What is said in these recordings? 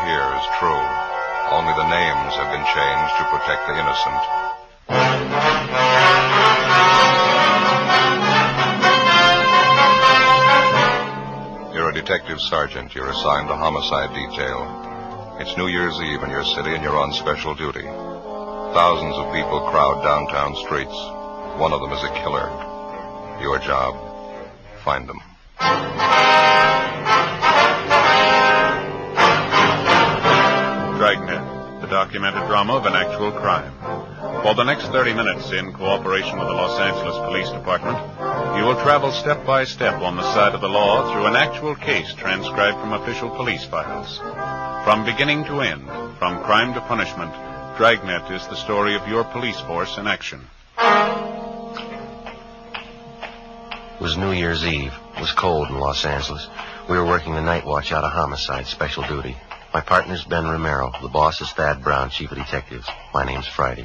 here is true. Only the names have been changed to protect the innocent. You're a detective sergeant. You're assigned to homicide detail. It's New Year's Eve in your city, and you're on special duty. Thousands of people crowd downtown streets. One of them is a killer. Your job, find them. Dragnet, the documented drama of an actual crime. For the next 30 minutes, in cooperation with the Los Angeles Police Department, you will travel step by step on the side of the law through an actual case transcribed from official police files. From beginning to end, from crime to punishment, Dragnet is the story of your police force in action. It was New Year's Eve. It was cold in Los Angeles. We were working the night watch out of homicide, special duty. My partner's Ben Romero. The boss is Thad Brown, chief of detectives. My name's Friday.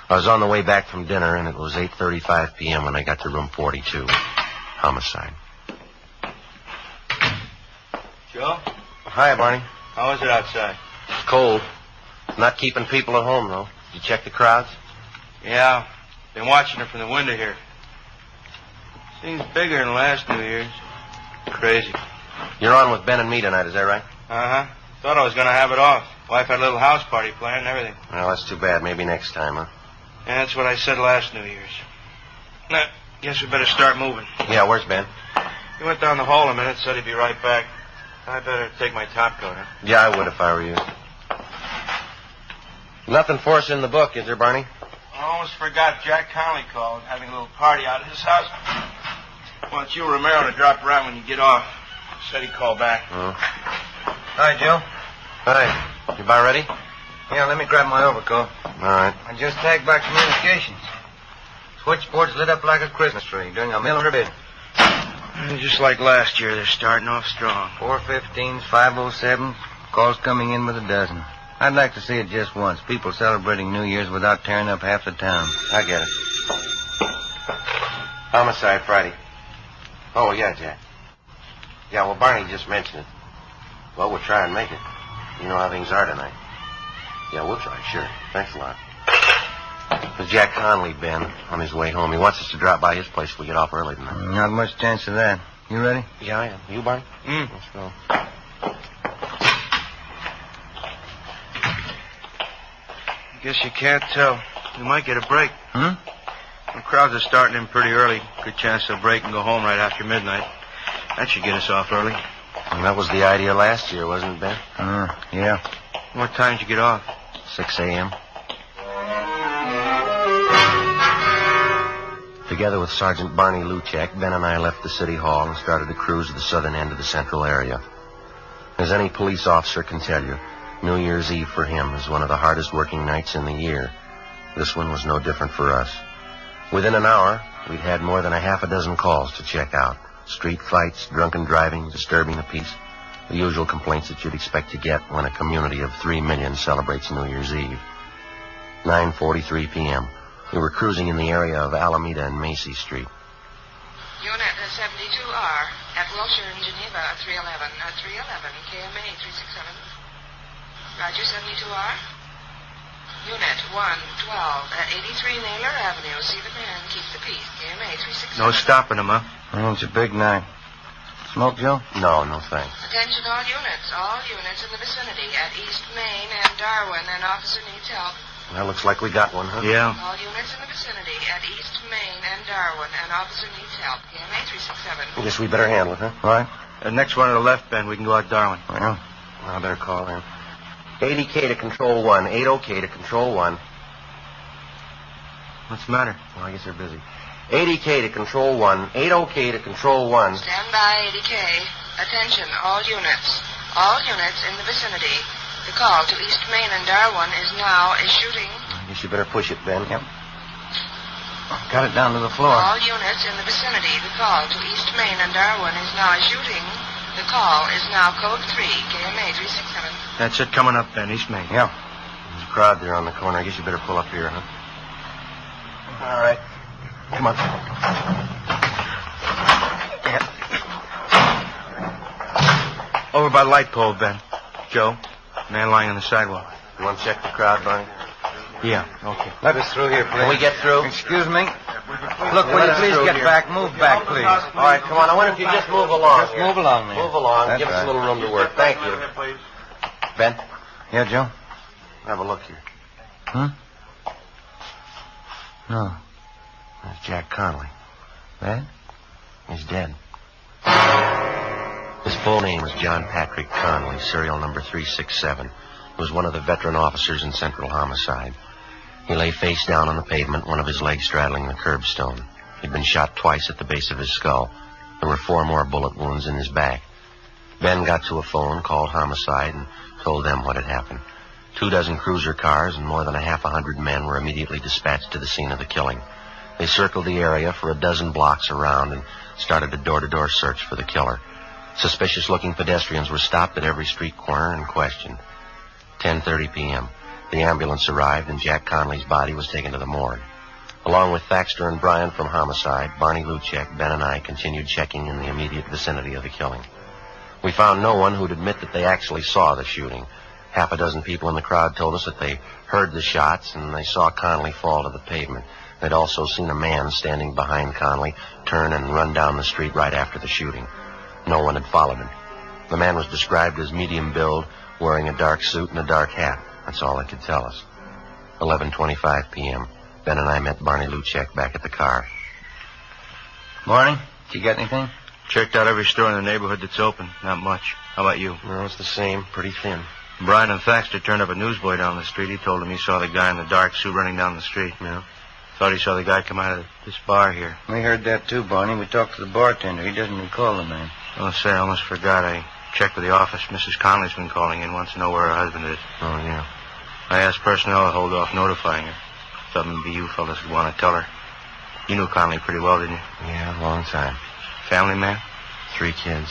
I was on the way back from dinner, and it was 8:35 p.m. when I got to room 42. Homicide. Joe? Hi, Barney. How is it outside? It's cold. Not keeping people at home, though. Did you check the crowds? Yeah. Been watching her from the window here. Seems bigger than last New Year's. Crazy. You're on with Ben and me tonight, is that right? Uh-huh. Thought I was going to have it off. Wife had a little house party planned and everything. Well, that's too bad. Maybe next time, huh? Yeah, that's what I said last New Year's. Now, guess we better start moving. Yeah, where's Ben? He went down the hall a minute, said he'd be right back. I better take my top coat, huh? Yeah, I would if I were you. Nothing for us in the book, is there, Barney? I almost forgot Jack Conley called, having a little party out at his house. Wants you, Romero, to drop around when you get off. Said he'd call back. Oh. Hi, Joe. Hi. You about ready? Yeah, let me grab my overcoat. All right. I just tagged back communications. Switchboard's lit up like a Christmas tree during a military bid. Just like last year, they're starting off strong. 415s, 507, calls coming in with a dozen. I'd like to see it just once. People celebrating New Year's without tearing up half the town. I get it. Homicide Friday. Oh, yeah, Jack. Yeah, well, Barney just mentioned it. Well, we'll try and make it. You know how things are tonight. Yeah, we'll try, sure. Thanks a lot. There's Jack Conley, Ben, on his way home. He wants us to drop by his place if we get off early tonight. Not much chance of that. You ready? Yeah, I am. You, Barney? Let's go. Guess you can't tell. You might get a break. Hmm? The crowds are starting in pretty early. Good chance they'll break and go home right after midnight. That should get us off early. And that was the idea last year, wasn't it, Ben? Yeah. What time did you get off? 6 a.m. Together with Sergeant Barney Luchak, Ben and I left the city hall and started to cruise to the southern end of the central area. As any police officer can tell you, New Year's Eve for him is one of the hardest working nights in the year. This one was no different for us. Within an hour, we'd had more than a half a dozen calls to check out. Street fights, drunken driving, disturbing the peace. The usual complaints that you'd expect to get when a community of 3 million celebrates New Year's Eve. 9:43 p.m. We were cruising in the area of Alameda and Macy Street. Unit 72R at Wilshire in Geneva at 311. 311, KMA 367. Roger, 72R. Unit 112 at 83 Naylor Avenue. See the man, keep the peace. KMA 367. No stopping them, huh? Well, it's a big night. Smoke, Joe? No, no thanks. Attention all units in the vicinity at East Main and Darwin. An officer needs help. Well, looks like we got one, huh? Yeah. All units in the vicinity at East Main and Darwin. An officer needs help. KMA 367. I guess we better handle it, huh? All right. Next one to the left, Ben. We can go out Darwin. Well, I better call him. 80K to Control 1. 80K to Control 1. What's the matter? Well, I guess they're busy. 80K to Control 1. 80K to Control 1. Stand by, 80K. Attention, all units. All units in the vicinity. The call to East Main and Darwin is now a shooting. I guess you better push it, Ben. Yep. Got it down to the floor. All units in the vicinity. The call to East Main and Darwin is now a shooting. The call is now code 3, KMA 367. That's it coming up, Ben. East Main. Yeah. There's a crowd there on the corner. I guess you better pull up here, huh? All right. Come on. Over by the light pole, Ben. Joe, Man lying on the sidewalk. You want to check the crowd, Barney? Yeah, okay. Let us through here, please. Can we get through? Excuse me? Look, will you please get back? Move back, please. All right, come on. I wonder if you just move along. Just move along there. Move along. That's Give us right. a little room to work. Thank you. Ben, Yeah, Joe? have a look here. No. That's Jack Connolly. That? He's dead. His full name was John Patrick Connolly, serial number 367. He was one of the veteran officers in Central Homicide. He lay face down on the pavement, one of his legs straddling the curbstone. He'd been shot twice at the base of his skull. There were 4 more bullet wounds in his back. Ben got to a phone, called Homicide, and told them what had happened. 24 cruiser cars and more than 100 men were immediately dispatched to the scene of the killing. They circled the area for a dozen blocks around and started a door-to-door search for the killer. Suspicious-looking pedestrians were stopped at every street corner and questioned. 10:30 p.m. The ambulance arrived and Jack Connolly's body was taken to the morgue. Along with Thaxter and Bryan from Homicide, Barney Luchek, Ben, and I continued checking in the immediate vicinity of the killing. We found no one who'd admit that they actually saw the shooting. Half a dozen people in the crowd told us that they heard the shots and they saw Connolly fall to the pavement. They'd also seen a man standing behind Connolly turn and run down the street right after the shooting. No one had followed him. The man was described as medium build, wearing a dark suit and a dark hat. That's all they could tell us. 11:25 p.m. Ben and I met Barney Luchek back at the car. Morning. Did you get anything? Checked out every store in the neighborhood that's open. Not much. How about you? No, it's the same. Pretty thin. Bryan and Thaxter turned up a newsboy down the street. He told him he saw the guy in the dark suit running down the street. Yeah. Thought he saw the guy come out of this bar here. We heard that too, Barney. We talked to the bartender. He doesn't recall the man. Oh, say, I almost forgot. I checked with the office. Mrs. Connolly's been calling in. Wants to know where her husband is. Oh, yeah. I asked personnel to hold off notifying her. Thought maybe you fellas would want to tell her. You knew Connolly pretty well, didn't you? Yeah, long time. Family man? 3 kids.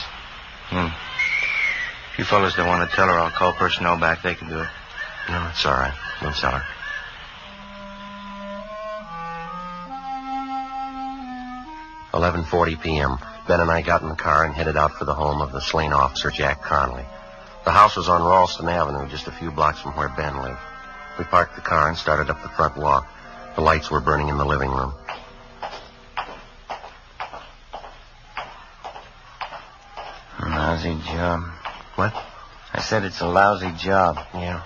If you fellas don't want to tell her, I'll call personnel back. They can do it. No, it's all right. We'll tell her. 11:40 p.m. Ben and I got in the car and headed out for the home of the slain officer, Jack Connolly. The house was on Ralston Avenue, just a few blocks from where Ben lived. We parked the car and started up the front walk. The lights were burning in the living room. Lousy job. What? I said it's a lousy job. Yeah.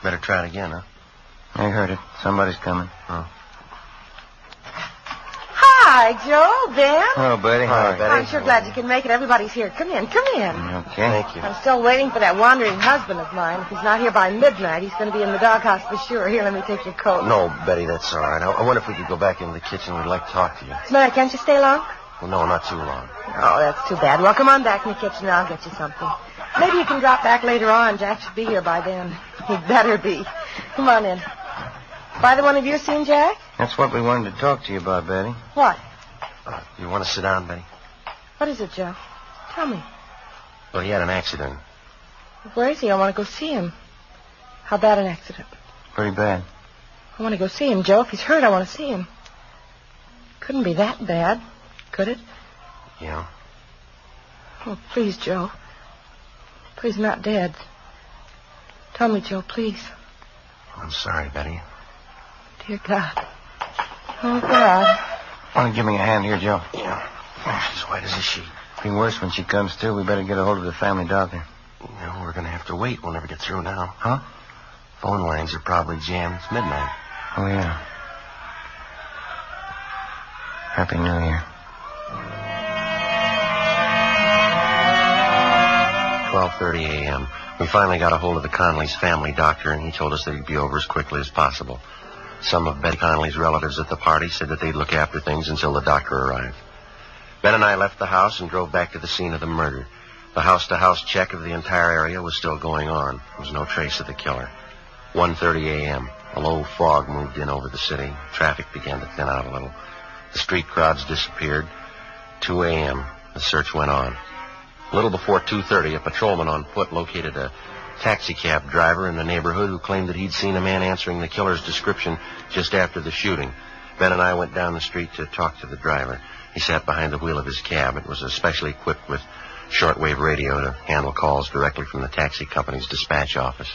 Better try it again, huh? I heard it. Somebody's coming. Oh. Hi, Joe, Ben. Hello, Betty. How are you? I'm sure glad you can make it. Everybody's here. Come in, come in. Okay. Thank you. I'm still waiting for that wandering husband of mine. If he's not here by midnight, he's going to be in the doghouse for sure. Here, let me take your coat. No, Betty, that's all right. I wonder if we could go back into the kitchen. We'd like to talk to you. What's the matter? Can't you stay long? Well, no, not too long. Oh, that's too bad. Well, come on back in the kitchen and I'll get you something. Maybe you can drop back later on. Jack should be here by then. He'd better be. Come on in. Either one of you seen Jack? That's what we wanted to talk to you about, Betty. What? You want to sit down, Betty? What is it, Joe? Tell me. Well, he had an accident. Where is he? I want to go see him. How bad an accident? Pretty bad. I want to go see him, Joe. If he's hurt, I want to see him. Couldn't be that bad, could it? Yeah. Oh, please, Joe. Please, not dead. Tell me, Joe, please. I'm sorry, Betty. Dear God. Oh, God. Want to give me a hand here, Joe? Yeah. She's white as a sheet. Be worse when she comes to. We better get a hold of the family doctor. No, we're going to have to wait. We'll never get through now. Huh? Phone lines are probably jammed. It's midnight. Oh, yeah. Happy New Year. 12:30 a.m. We finally got a hold of the Connolly's family doctor, and he told us that he'd be over as quickly as possible. Some of Betty Connolly's relatives at the party said that they'd look after things until the doctor arrived. Ben and I left the house and drove back to the scene of the murder. The house-to-house check of the entire area was still going on. There was no trace of the killer. 1:30 a.m. A low fog moved in over the city. Traffic began to thin out a little. The street crowds disappeared. 2 a.m. The search went on. A little before 2:30, a patrolman on foot located a taxicab driver in the neighborhood who claimed that he'd seen a man answering the killer's description just after the shooting. Ben and I went down the street to talk to the driver. He sat behind the wheel of his cab. It was especially equipped with shortwave radio to handle calls directly from the taxi company's dispatch office.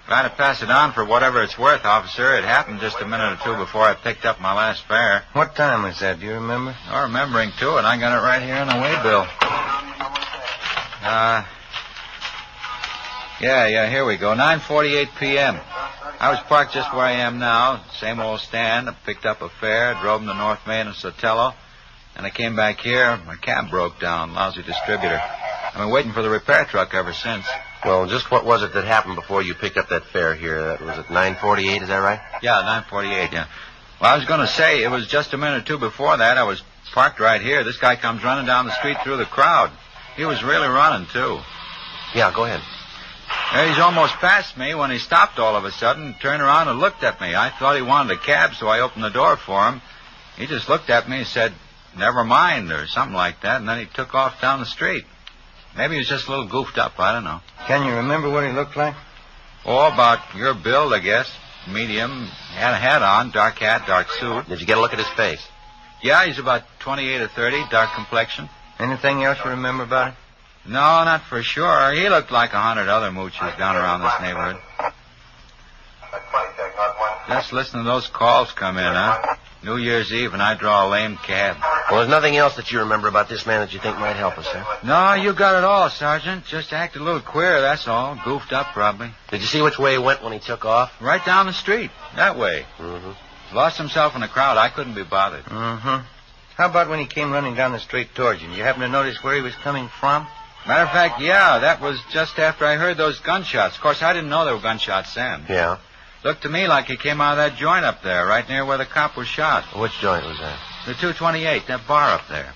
Try to pass it on for whatever it's worth, officer. It happened just a minute or two before I picked up my last fare. What time was that? Do you remember? Oh, remembering, too, and I got it right here on the waybill. Yeah, here we go. 9:48 p.m. I was parked just where I am now. Same old stand. I picked up a fare, drove him to North Main and Sotelo, and I came back here. My cab broke down. Lousy distributor. I've been waiting for the repair truck ever since. Well, just what was it that happened before you picked up that fare here? That was at 9:48, is that right? Yeah, 9:48, yeah. Well, I was going to say, it was just a minute or two before that. I was parked right here. This guy comes running down the street through the crowd. He was really running, too. Yeah, go ahead. He's almost past me when he stopped all of a sudden, turned around and looked at me. I thought he wanted a cab, so I opened the door for him. He just looked at me and said, "Never mind," or something like that, and then he took off down the street. Maybe he was just a little goofed up, I don't know. Can you remember what he looked like? Oh, about your build, I guess. Medium. Had a hat on, dark hat, dark suit. Did you get a look at his face? Yeah, he's about 28 or 30, dark complexion. Anything else you remember about it? No, not for sure. He looked like 100 other mooches down around this neighborhood. Just listen to those calls come in, huh? New Year's Eve, and I draw a lame cab. Well, there's nothing else that you remember about this man that you think might help us, sir? No, you got it all, Sergeant. Just acted a little queer, that's all. Goofed up, probably. Did you see which way he went when he took off? Right down the street. That way. Mm-hmm. Lost himself in the crowd. I couldn't be bothered. Mm-hmm. How about when he came running down the street towards you? Did you happen to notice where he was coming from? Matter of fact, yeah, that was just after I heard those gunshots. Of course, I didn't know there were gunshots then. Yeah. Looked to me like he came out of that joint up there, right near where the cop was shot. Which joint was that? The 228, that bar up there.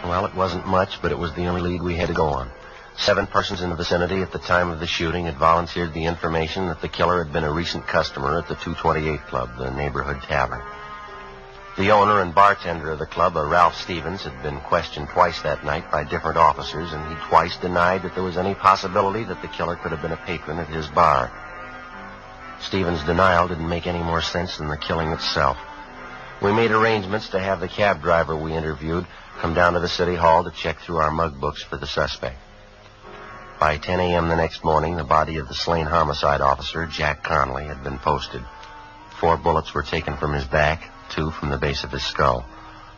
Well, it wasn't much, but it was the only lead we had to go on. 7 persons in the vicinity at the time of the shooting had volunteered the information that the killer had been a recent customer at the 228 Club, the neighborhood tavern. The owner and bartender of the club, a Ralph Stevens, had been questioned twice that night by different officers, and he twice denied that there was any possibility that the killer could have been a patron at his bar. Stevens' denial didn't make any more sense than the killing itself. We made arrangements to have the cab driver we interviewed come down to the city hall to check through our mug books for the suspect. By 10 a.m. the next morning, the body of the slain homicide officer, Jack Conley, had been posted. 4 bullets were taken from his back, 2 from the base of his skull.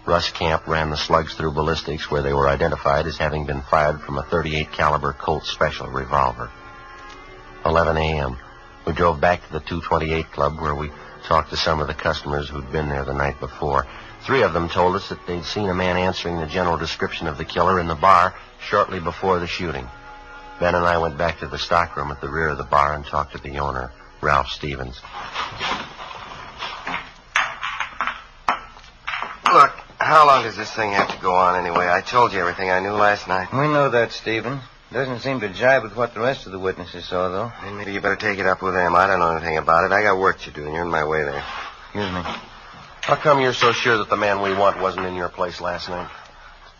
Russ Camp ran the slugs through ballistics, where they were identified as having been fired from a .38 caliber Colt Special revolver. 11 a.m. We drove back to the 228 Club, where we talked to some of the customers who'd been there the night before. 3 of them told us that they'd seen a man answering the general description of the killer in the bar shortly before the shooting. Ben and I went back to the stockroom at the rear of the bar and talked to the owner, Ralph Stevens. Look, how long does this thing have to go on anyway? I told you everything I knew last night. We know that, Stephen. Doesn't seem to jibe with what the rest of the witnesses saw, though. Then maybe you better take it up with them. I don't know anything about it. I got work to do, and you're in my way there. Excuse me. How come you're so sure that the man we want wasn't in your place last night?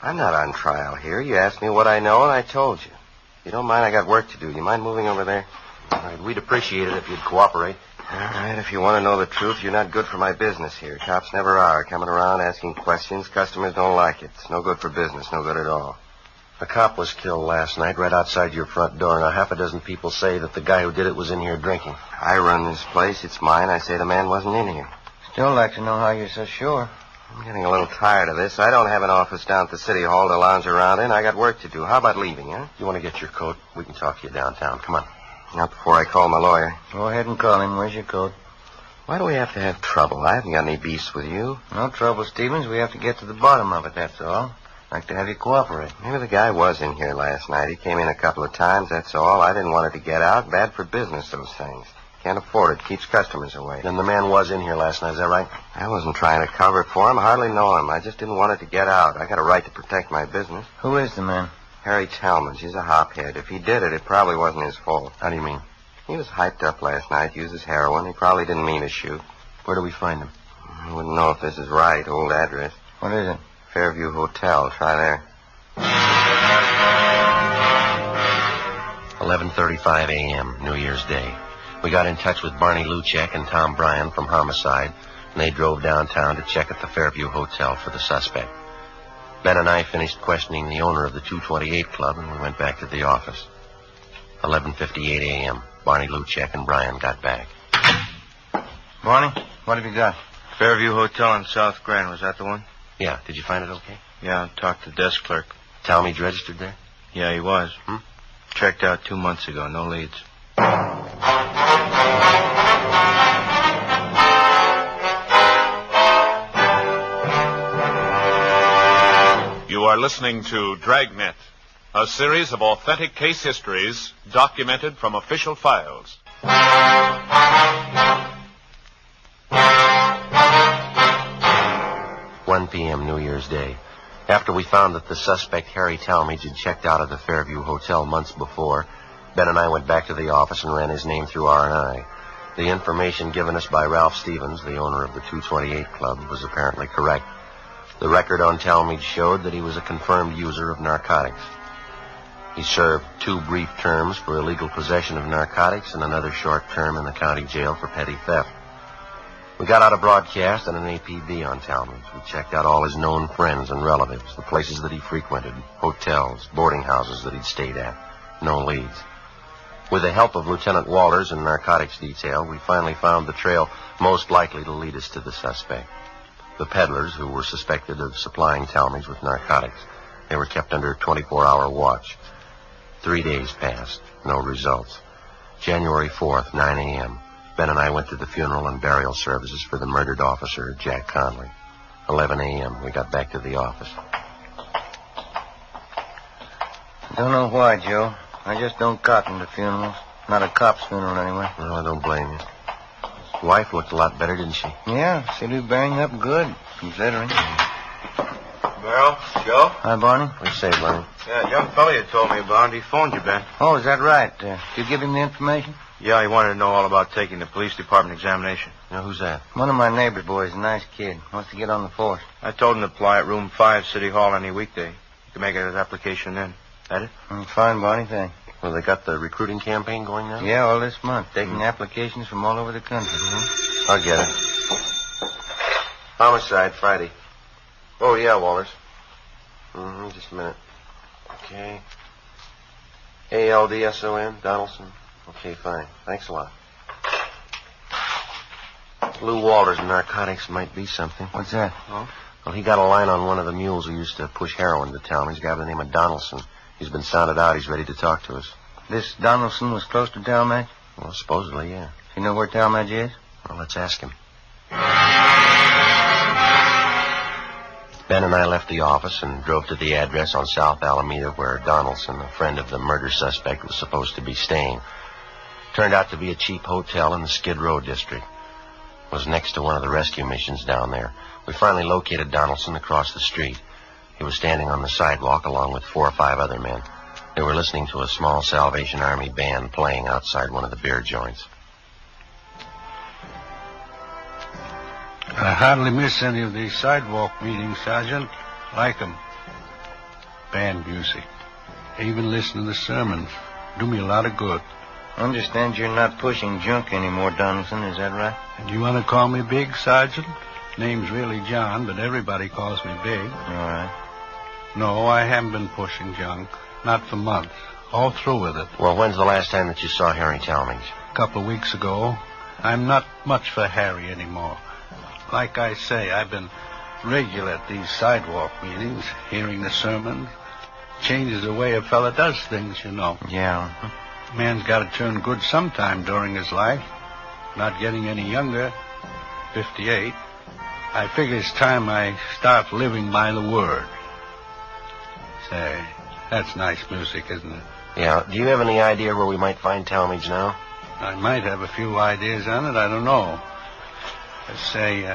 I'm not on trial here. You asked me what I know, and I told you. If you don't mind, I got work to do. You mind moving over there? All right, we'd appreciate it if you'd cooperate. All right, if you want to know the truth, you're not good for my business here. Cops never are. Coming around asking questions. Customers don't like it. It's no good for business. No good at all. A cop was killed last night right outside your front door. Now, half a dozen people say that the guy who did it was in here drinking. I run this place. It's mine. I say the man wasn't in here. Still like to know how you're so sure. I'm getting a little tired of this. I don't have an office down at the city hall to lounge around in. I got work to do. How about leaving, huh? You want to get your coat? We can talk to you downtown. Come on. Not before I call my lawyer. Go ahead and call him. Where's your coat? Why do we have to have trouble? I haven't got any beefs with you. No trouble, Stevens. We have to get to the bottom of it, that's all. I'd like to have you cooperate. Maybe the guy was in here last night. He came in a couple of times, that's all. I didn't want it to get out. Bad for business, those things. Can't afford it. Keeps customers away. Then the man was in here last night, is that right? I wasn't trying to cover it for him. I hardly know him. I just didn't want it to get out. I got a right to protect my business. Who is the man? Harry Talmadge. He's a hophead. If he did it, it probably wasn't his fault. How do you mean? He was hyped up last night, uses heroin. He probably didn't mean to shoot. Where do we find him? I wouldn't know if this is right. Old address. What is it? Fairview Hotel. Try there. 11 11:35 a.m., New Year's Day. We got in touch with Barney Luchek and Tom Bryan from Homicide, and they drove downtown to check at the Fairview Hotel for the suspect. Ben and I finished questioning the owner of the 228 Club, and we went back to the office. 11:58 a.m., Barney Luchek and Bryan got back. Barney, what have you got? Fairview Hotel on South Grand. Was that the one? Yeah, did you find it okay? Yeah, I talked to the desk clerk. Talmadge registered there? Yeah, he was. Checked out 2 months ago. No leads. You are listening to Dragnet, a series of authentic case histories documented from official files. 1 p.m. New Year's Day. After we found that the suspect, Harry Talmadge, had checked out of the Fairview Hotel months before, Ben and I went back to the office and ran his name through R&I. The information given us by Ralph Stevens, the owner of the 228 Club, was apparently correct. The record on Talmadge showed that he was a confirmed user of narcotics. He served 2 brief terms for illegal possession of narcotics and another short term in the county jail for petty theft. We got out a broadcast and an APB on Talmadge. We checked out all his known friends and relatives, the places that he frequented, hotels, boarding houses that he'd stayed at. No leads. With the help of Lieutenant Walters and narcotics detail, we finally found the trail most likely to lead us to the suspect. The peddlers who were suspected of supplying Talmadge with narcotics. They were kept under 24-hour watch. 3 days passed. No results. January 4th, 9 a.m. Ben and I went to the funeral and burial services for the murdered officer, Jack Conley. 11 a.m. We got back to the office. Don't know why, Joe. I just don't cotton to funerals. Not a cop's funeral, anyway. No, I don't blame you. His wife looked a lot better, didn't she? Yeah, seemed to be bearing up good, considering. Merrill, Joe? Hi, Barney. What do you say, Barney? Yeah, a young fella you told me about. He phoned you, Ben. Oh, is that right? Did you give him the information? Yeah, he wanted to know all about taking the police department examination. Now, who's that? One of my neighbor's boys, a nice kid. Wants to get on the force. I told him to apply at room 5, City Hall, any weekday. He can make his application then. That it? Fine, Barney, thanks. Well, they got the recruiting campaign going now? Yeah, all this month. Taking applications from all over the country. I'll get it. Homicide, Friday. Oh, yeah, Walters. Just a minute. Okay. ALDSON, Donaldson. Okay, fine. Thanks a lot. Lou Walters and narcotics might be something. What's that? Oh? Well, he got a line on one of the mules who used to push heroin to town. He's a guy by the name of Donaldson. He's been sounded out. He's ready to talk to us. This Donaldson was close to Talmadge? Well, supposedly, yeah. You know where Talmadge is? Well, let's ask him. Ben and I left the office and drove to the address on South Alameda where Donaldson, a friend of the murder suspect, was supposed to be staying. Turned out to be a cheap hotel in the Skid Row district. It was next to one of the rescue missions down there. We finally located Donaldson across the street. He was standing on the sidewalk along with 4 or 5 other men. They were listening to a small Salvation Army band playing outside one of the beer joints. I hardly miss any of these sidewalk meetings, Sergeant. Like 'em. Band music. Even listen to the sermons. Do me a lot of good. I understand you're not pushing junk anymore, Donaldson. Is that right? And you want to call me Big, Sergeant? Name's really John, but everybody calls me Big. All right. No, I haven't been pushing junk. Not for months. All through with it. Well, when's the last time that you saw Harry Talmadge? A couple of weeks ago. I'm not much for Harry anymore. Like I say, I've been regular at these sidewalk meetings, hearing the sermons. Changes the way a fella does things, you know. Yeah. Man's got to turn good sometime during his life. Not getting any younger. 58. I figure it's time I start living by the word. Say, that's nice music, isn't it? Yeah. Do you have any idea where we might find Talmadge now? I might have a few ideas on it. I don't know. Say,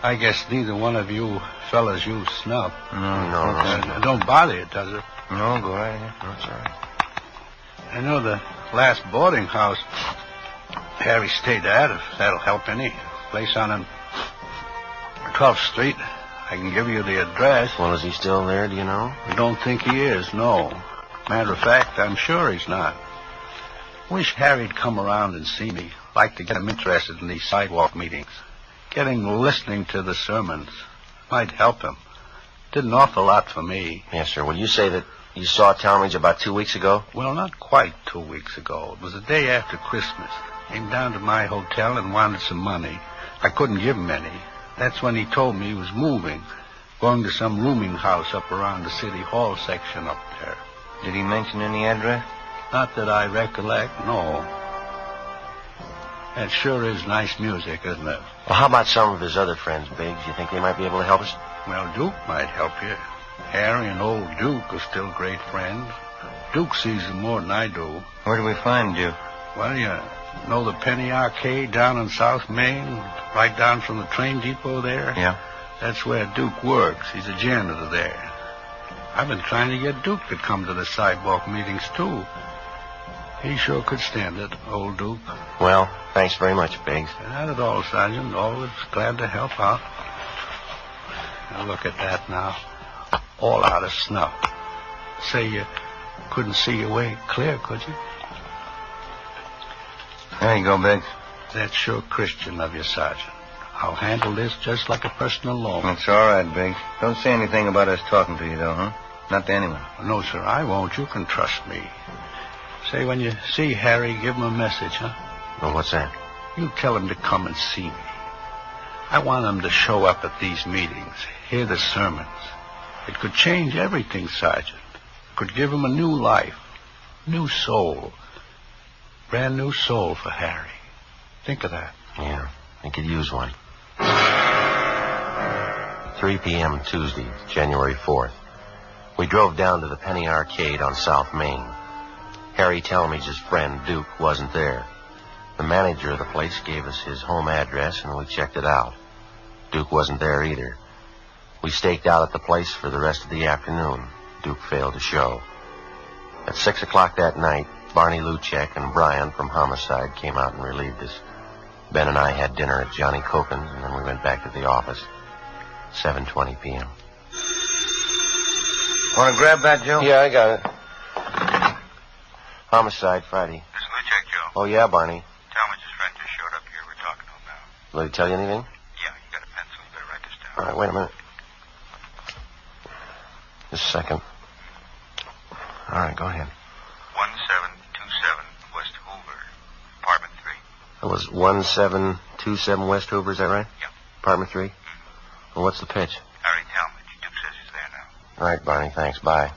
I guess neither one of you fellas use snuff. No. Don't bother you, does it? No, go right ahead. That's all right. I know the last boarding house Harry stayed at, if that'll help any. Place on 12th Street. I can give you the address. Well, is he still there, do you know? I don't think he is, no. Matter of fact, I'm sure he's not. Wish Harry'd come around and see me. Like to get him interested in these sidewalk meetings. Listening to the sermons. Might help him. Did an awful lot for me. Yes, sir. Will you say that you saw Talmadge about 2 weeks ago? Well, not quite 2 weeks ago. It was the day after Christmas. Came down to my hotel and wanted some money. I couldn't give him any. That's when he told me he was moving. Going to some rooming house up around the City Hall section up there. Did he mention any address? Not that I recollect, no. That sure is nice music, isn't it? Well, how about some of his other friends, Biggs? You think they might be able to help us? Well, Duke might help you. Harry and old Duke are still great friends. Duke sees them more than I do. Where do we find Duke? Well, you know the Penny Arcade down in South Main? Right down from the train depot there? Yeah. That's where Duke works. He's a janitor there. I've been trying to get Duke to come to the sidewalk meetings, too. He sure could stand it, old Duke. Well, thanks very much, Biggs. Not at all, Sergeant. Always glad to help out. Now, look at that now. All out of snuff. Say you couldn't see your way clear, could you? There you go, Biggs. That's sure Christian of you, Sergeant. I'll handle this just like a personal loan. That's all right, Biggs. Don't say anything about us talking to you, though, huh? Not to anyone. No, sir, I won't. You can trust me. Say, when you see Harry, give him a message, huh? Well, what's that? You tell him to come and see me. I want him to show up at these meetings, hear the sermons. It could change everything, Sergeant. It could give him a new life, new soul. Brand new soul for Harry. Think of that. Yeah, I could use one. 3 p.m. Tuesday, January 4th. We drove down to the Penny Arcade on South Main. Harry Talmadge's friend, Duke, wasn't there. The manager of the place gave us his home address, and we checked it out. Duke wasn't there either. We staked out at the place for the rest of the afternoon. Duke failed to show. At 6 o'clock that night, Barney Luchek and Brian from Homicide came out and relieved us. Ben and I had dinner at Johnny Cokin's, and then we went back to the office. 7:20 p.m. Want to grab that, Joe? Yeah, I got it. Homicide, Friday. This is Luchek, Joe. Oh, yeah, Barney. Talmadge's friend just showed up here. We're talking to him now. Will he tell you anything? Yeah, you got a pencil. You better write this down. All right, wait a minute. Just a second. All right, go ahead. 1727 West Hoover, apartment 3. It was 1727 West Hoover, is that right? Yeah. Apartment 3? Well, what's the pitch? Harry Talmadge. Duke says he's there now. All right, Barney, thanks. Bye.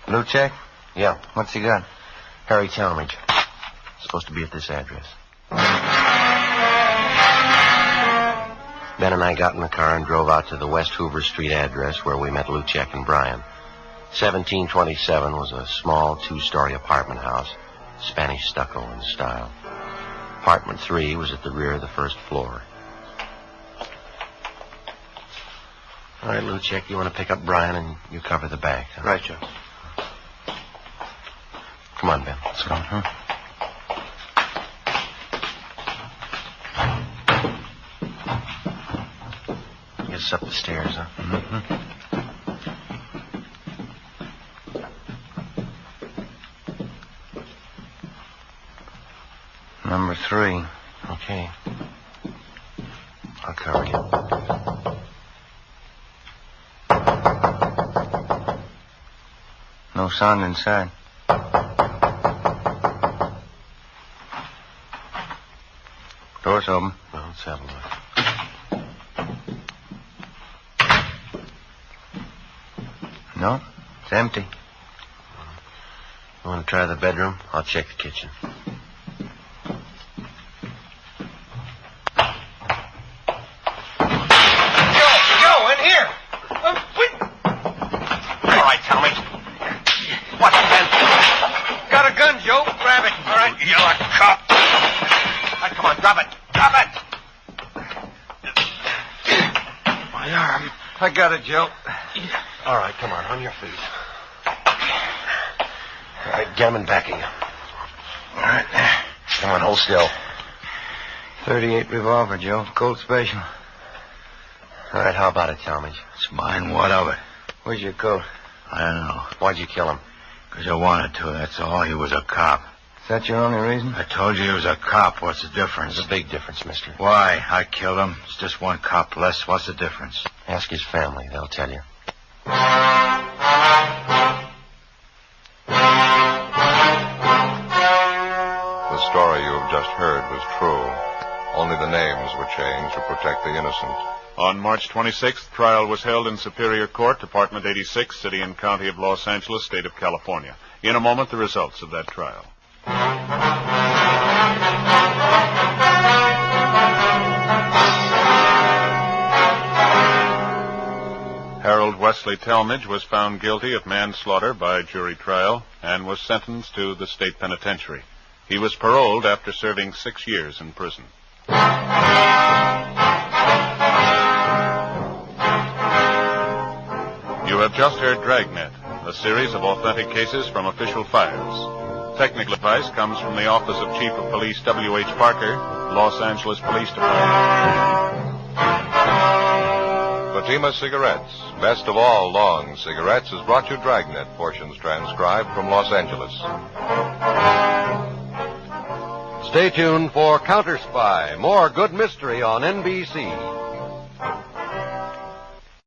Luchek? Yeah, What's he got? Harry Talmadge. Supposed to be at this address. Ben and I got in the car and drove out to the West Hoover Street address where we met Luchek and Brian. 1727 was a small two-story apartment house, Spanish stucco in style. Apartment 3 was at the rear of the first floor. All right, Luchek, you want to pick up Brian and you cover the back. Huh? Right, Joe. Come on, Ben. Let's go. Huh? Get us up the stairs, huh? Mm-hmm. Number 3. Okay. I'll cover you. No sound inside. Door's open. Well, let's have a look. No, it's empty. You want to try the bedroom? I'll check the kitchen. Joe, in here. All right, tell me. What's it then? Got a gun, Joe. Grab it. All right, you're a cop. All right, come on, drop it. Drop it. My arm. I got it, Joe. All right, come on your feet. All right, get him in back of you. All right. Come on, hold still. 38 revolver, Joe. Colt Special. All right, how about it, Talmadge? It's mine. What of it? Where's your coat? I don't know. Why'd you kill him? Because I wanted to, that's all. He was a cop. Is that your only reason? I told you he was a cop. What's the difference? There's a big difference, mister. Why? I killed him. It's just one cop less. What's the difference? Ask his family. They'll tell you. The story you have just heard was true. Only the names were changed to protect the innocent. On March 26th, trial was held in Superior Court, Department 86, City and County of Los Angeles, State of California. In a moment, the results of that trial. Harold Wesley Talmadge was found guilty of manslaughter by jury trial and was sentenced to the state penitentiary. He was paroled after serving 6 years in prison. You have just heard Dragnet, a series of authentic cases from official files. Technical advice comes from the Office of Chief of Police W.H. Parker, Los Angeles Police Department. Fatima Cigarettes, best of all long cigarettes, has brought you Dragnet, portions transcribed from Los Angeles. Stay tuned for Counter Spy, more good mystery on NBC.